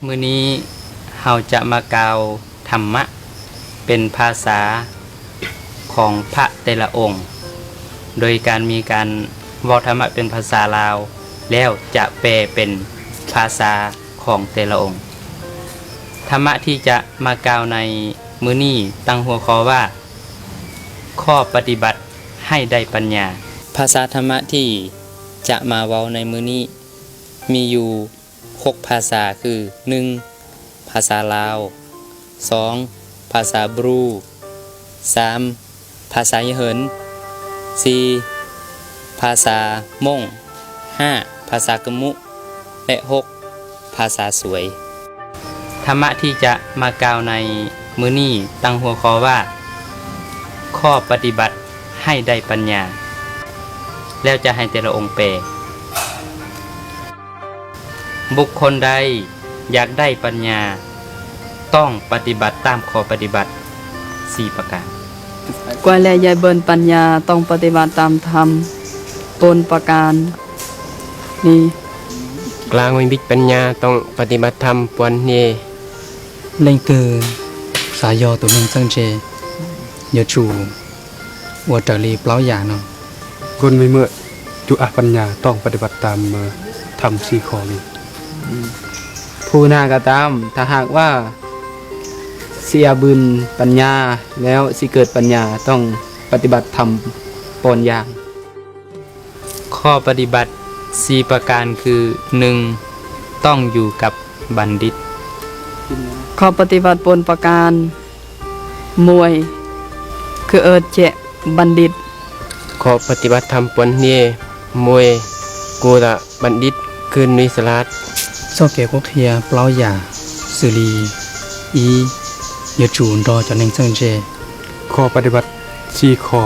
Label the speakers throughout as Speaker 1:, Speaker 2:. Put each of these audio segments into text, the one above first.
Speaker 1: มื้อนี้เฮาจะมากล่าวธรรมะเป็นภาษาของพระแต่ละองค์โดยการมีการเว้าธรรมะเป็นภาษาลาวแล้วจะแปลเป็นภาษาของแต่ละองค์ธรรมะที่จะมากล่าวในมื้อนี้ตั้งหัวข้อว่าข้อปฏิบัติให้ได้ปัญญาภาษาธรรมะที่จะมาเว้าในมื้อนี้มีอยู่6ภาษาคือ 1. ภาษาลาว 2. ภาษาบรู 3. ภาษายะเหิน 4. ภาษาม่ง 5. ภาษากะมุและ 6. ภาษาสวยธรรมะที่จะมากล่าวในมื้อนี้ตั้งหัวข้อว่าข้อปฏิบัติให้ได้ปัญญาแล้วจะให้แต่ละองค์แปลบุคคลใดอยากได้ปัญญาต้องปฏิบัติตามข้อปฏิบัติ4ประการ
Speaker 2: กว่าและยายเบิ่นปัญญาต้องปฏิบัติตามธรรมตนประการนี้
Speaker 3: กลางวิบิตปัญญาต้องปฏิบัติธรรมปวนเน
Speaker 4: 令个啥药都能增值，有主我这里不老眼呢。
Speaker 5: คนไม่เมื่อจุอปัญญาต้องปฏิบัติตามทำ4ข้อนี้
Speaker 6: ผู้นาก็ตามถ้าหากว่าเสียบุญปัญญาแล้วสิเกิดปัญญาต้องปฏิบัติธรรมปอนอย่าง
Speaker 1: ข้อปฏิบัติ4ประการคือ 1. ต้องอยู่กับบัณฑิต
Speaker 2: ข้อปฏิบัติปนประการมวยคือเจบัณฑิต
Speaker 3: ขอปฏิบัติธรรมปวนเนมวยกูละบัณฑิตคืนนิสลัด
Speaker 4: 做给国家不老眼，xử理一有主รอจะ能增值。
Speaker 5: ข้อปฏิบัติ4ข้อ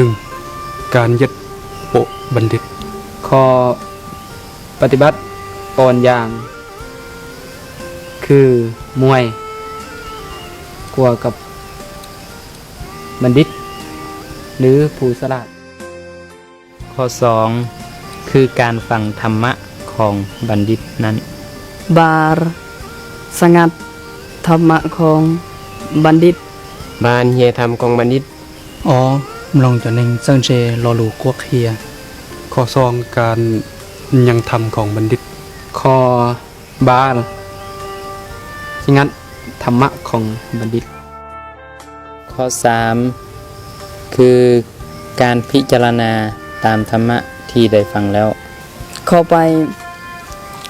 Speaker 5: 1. การยึดโปะบัณฑิต
Speaker 6: ข้อปฏิบัติปอนอย่างคือมวยกลัวกับบัณฑิตหรือผู้ฉลาด
Speaker 1: ข้อ 2. คือการฟังธรรมะของบัณฑิตนั้น
Speaker 2: บาร์สงัดธรรมะของบัณฑิต
Speaker 3: บานเฮียธรรมของบัณฑิต
Speaker 4: อ๋อลองจะนึงจังเจรอลูกวกเฮีย
Speaker 5: ข้อ2การยังธรรมของบัณฑิต
Speaker 6: ข้อบาร์สงัดธรรมะของบัณฑิต
Speaker 1: ข้อ 3. คือการพิจารณาตามธรรมะที่ได้ฟังแล้ว
Speaker 2: เข้าไป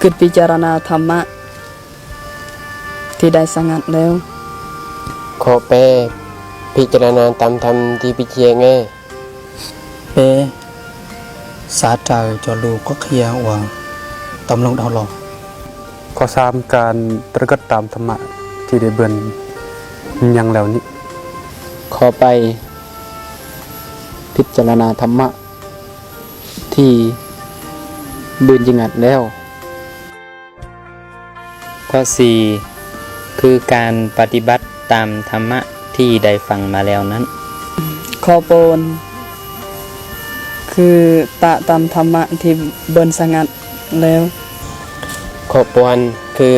Speaker 2: คือพิจารณาธรรมะที่ได้สงัดแล้ว
Speaker 3: ขอเปพิจารณาตามธรรมที่พิเชียง
Speaker 4: เปสาใจจะลูกวกเฮียว่าตำลงดาวหลอก
Speaker 5: ข้อ3การตระกัดตามธรรมะที่ได้เบิ่นยังแล้วนี้
Speaker 6: ขอไปพิจารณาธรรมะที่บืนจงัดแล้ว
Speaker 1: ข้อ 4. คือการปฏิบัติตามธรรมะที่ได้ฟังมาแล้วนั้น
Speaker 2: ข้อโปนคือตะตามธรรมะที่เบิ่นสงัดแล้ว
Speaker 3: ขอปวนคือ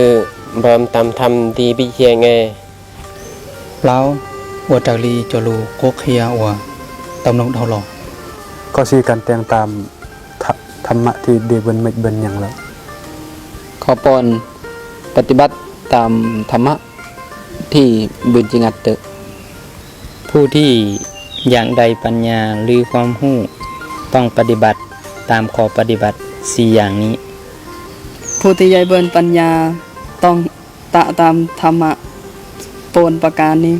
Speaker 3: เบิ่มตามธรรมที่พิเชียง
Speaker 4: แล้วว่าจากลีจะลูกวกเฮียว่าตำลงดาวหลอก
Speaker 5: ข้อ4การแต่งตามธรรมะที่ได้เบิ่นยังแล้ว
Speaker 6: ข้อปอนปฏิบัติตามธรรมะที่บืนจงัดเตอ
Speaker 1: ผู้ที่อยากได้ปัญญาหรือความรู้ต้องปฏิบัติตามข้อปฏิบัติ4อย่างนี้
Speaker 2: ผู้ที่ยายเบิ่นปัญญาต้องตะตามธรรมะปนประการนี้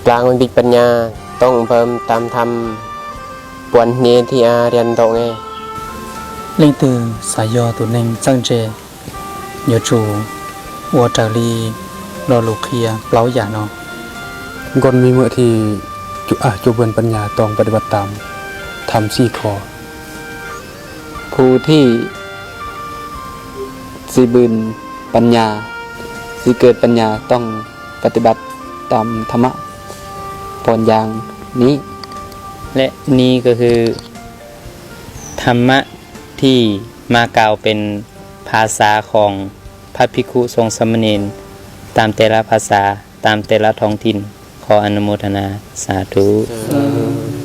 Speaker 3: กลางวิบิตปัญญาต้องเพิ่มตามธรรมปวนเนที่อาเรียนโตไง
Speaker 4: 令的啥药都能增值，有主我这里รอลูกเฮียเปล่าอย่างเนาะ
Speaker 5: คนมีเมื่อที่จุเบิ่นปัญญาต้องปฏิบัติตามทำ4ข้อ
Speaker 6: ผู้ที่สิบืนปัญญาสิเกิดปัญญาต้องปฏิบัติตามธรรมะปอนอย่างนี้
Speaker 1: และนี้ก็คือธรรมะที่มากล่าวเป็นภาษาของ พระภิกขุสงฆ์สามเณรตามแต่ละภาษาตามแต่ละท้องถิ่นขออนุโมทนาสาธุ
Speaker 3: ส